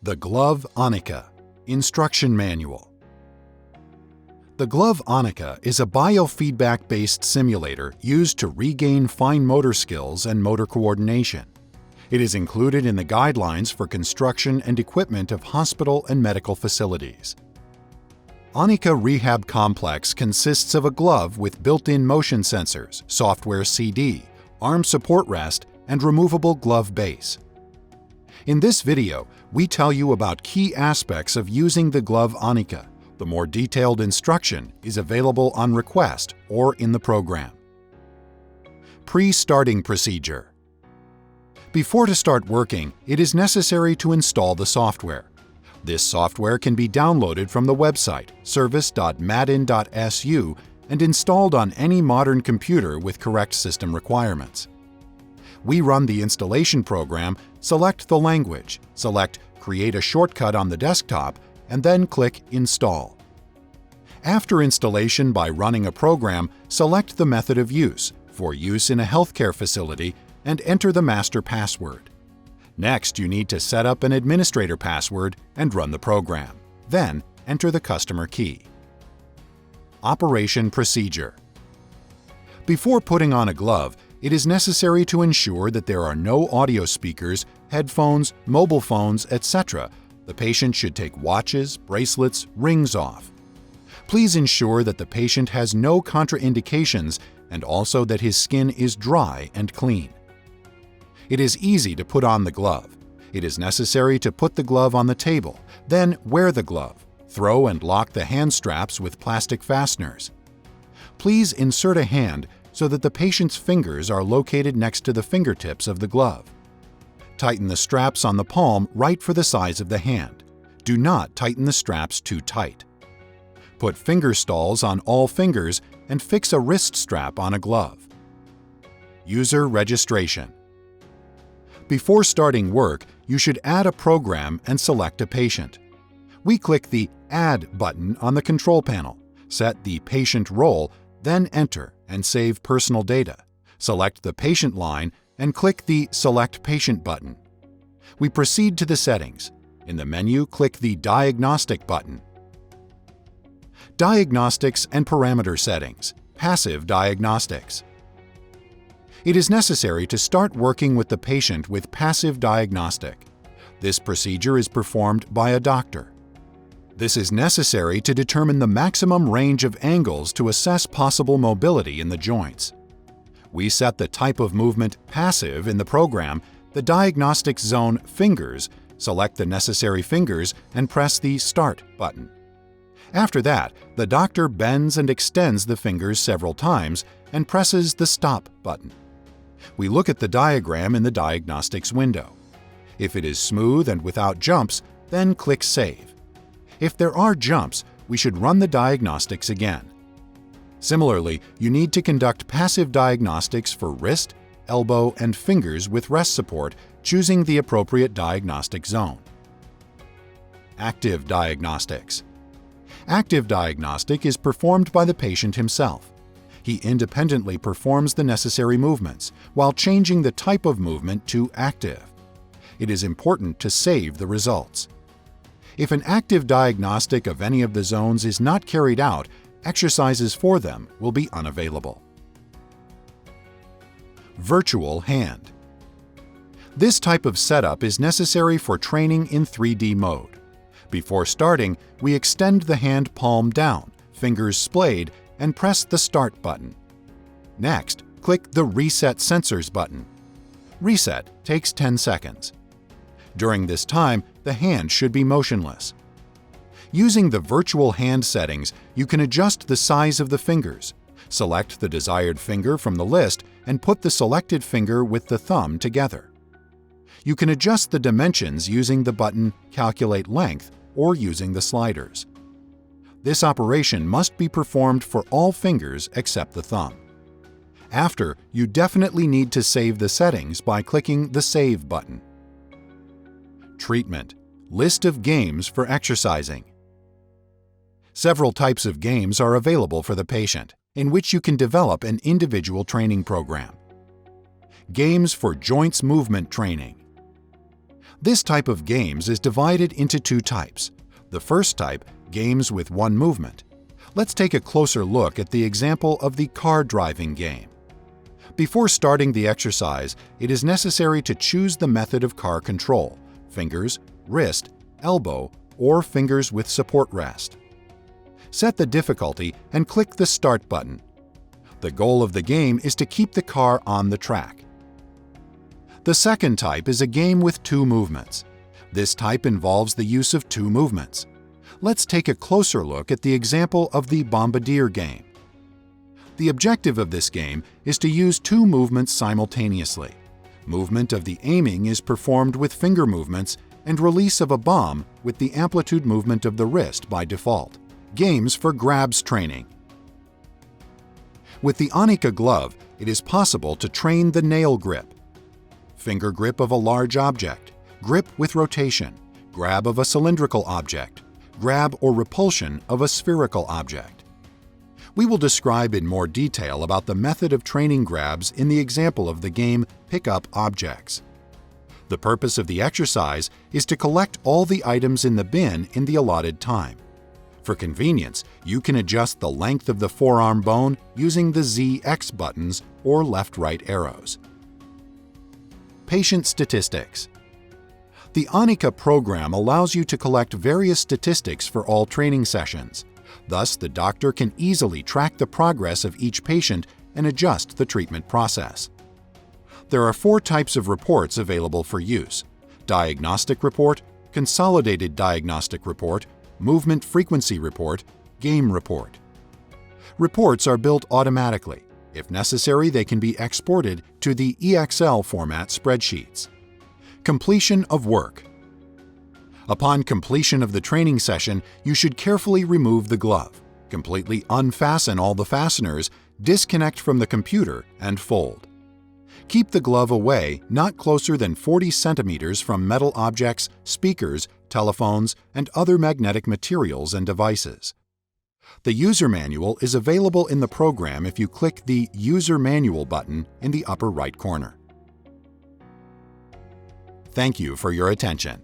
The Glove Anika Instruction Manual. The Glove Anika is a biofeedback-based simulator used to regain fine motor skills and motor coordination. It is included in the guidelines for construction and equipment of hospital and medical facilities. Anika Rehab Complex consists of a glove with built-in motion sensors, software CD, arm support rest, and removable glove base. In this video, we tell you about key aspects of using the Glove Anika. The more detailed instruction is available on request or in the program. Pre-starting procedure. Before to start working, it is necessary to install the software. This software can be downloaded from the website service.madin.su and installed on any modern computer with correct system requirements. We run the installation program, select the language, select Create a shortcut on the desktop, and then click Install. After installation by running a program, select the method of use, for use in a healthcare facility, and enter the master password. Next, you need to set up an administrator password and run the program. Then, enter the customer key. Operation procedure. Before putting on a glove, it is necessary to ensure that there are no audio speakers, headphones, mobile phones, etc. The patient should take watches, bracelets, rings off. Please ensure that the patient has no contraindications and also that his skin is dry and clean. It is easy to put on the glove. It is necessary to put the glove on the table, then wear the glove. Throw and lock the hand straps with plastic fasteners. Please insert a hand so that the patient's fingers are located next to the fingertips of the glove. Tighten the straps on the palm right for the size of the hand. Do not tighten the straps too tight. Put finger stalls on all fingers and fix a wrist strap on a glove. User registration. Before starting work, you should add a program and select a patient. We click the Add button on the control panel, set the patient role, then enter and save personal data. Select the patient line and click the Select Patient button. We proceed to the settings. In the menu, click the Diagnostic button. Diagnostics and parameter settings. Passive diagnostics. It is necessary to start working with the patient with passive diagnostic. This procedure is performed by a doctor. This is necessary to determine the maximum range of angles to assess possible mobility in the joints. We set the type of movement passive in the program, the diagnostic zone fingers, select the necessary fingers, and press the Start button. After that, the doctor bends and extends the fingers several times and presses the Stop button. We look at the diagram in the diagnostics window. If it is smooth and without jumps, then click Save. If there are jumps, we should run the diagnostics again. Similarly, you need to conduct passive diagnostics for wrist, elbow, and fingers with rest support, choosing the appropriate diagnostic zone. Active diagnostics. Active diagnostic is performed by the patient himself. He independently performs the necessary movements, while changing the type of movement to active. It is important to save the results. If an active diagnostic of any of the zones is not carried out, exercises for them will be unavailable. Virtual hand. This type of setup is necessary for training in 3D mode. Before starting, we extend the hand palm down, fingers splayed, and press the Start button. Next, click the Reset Sensors button. Reset takes 10 seconds. During this time, the hand should be motionless. Using the virtual hand settings, you can adjust the size of the fingers. Select the desired finger from the list and put the selected finger with the thumb together. You can adjust the dimensions using the button Calculate Length or using the sliders. This operation must be performed for all fingers except the thumb. After, you definitely need to save the settings by clicking the Save button. Treatment. List of games for exercising. Several types of games are available for the patient, in which you can develop an individual training program. Games for joints movement training. This type of games is divided into two types. The first type, games with one movement. Let's take a closer look at the example of the car driving game. Before starting the exercise, it is necessary to choose the method of car control: fingers, wrist, elbow, or fingers with support rest. Set the difficulty and click the Start button. The goal of the game is to keep the car on the track. The second type is a game with two movements. This type involves the use of two movements. Let's take a closer look at the example of the Bombardier game. The objective of this game is to use two movements simultaneously. Movement of the aiming is performed with finger movements and release of a bomb with the amplitude movement of the wrist by default. Games for grabs training. With the Anika glove, it is possible to train the nail grip, finger grip of a large object, grip with rotation, grab of a cylindrical object, grab or repulsion of a spherical object. We will describe in more detail about the method of training grabs in the example of the game Pick Up Objects. The purpose of the exercise is to collect all the items in the bin in the allotted time. For convenience, you can adjust the length of the forearm bone using the Z/X buttons or left-right arrows. Patient statistics. The Anika program allows you to collect various statistics for all training sessions. Thus, the doctor can easily track the progress of each patient and adjust the treatment process. There are 4 types of reports available for use: diagnostic report, consolidated diagnostic report, movement frequency report, game report. Reports are built automatically. If necessary, they can be exported to the EXL format spreadsheets. Completion of work. Upon completion of the training session, you should carefully remove the glove, completely unfasten all the fasteners, disconnect from the computer, and fold. Keep the glove away not closer than 40 centimeters from metal objects, speakers, telephones, and other magnetic materials and devices. The user manual is available in the program if you click the User Manual button in the upper right corner. Thank you for your attention.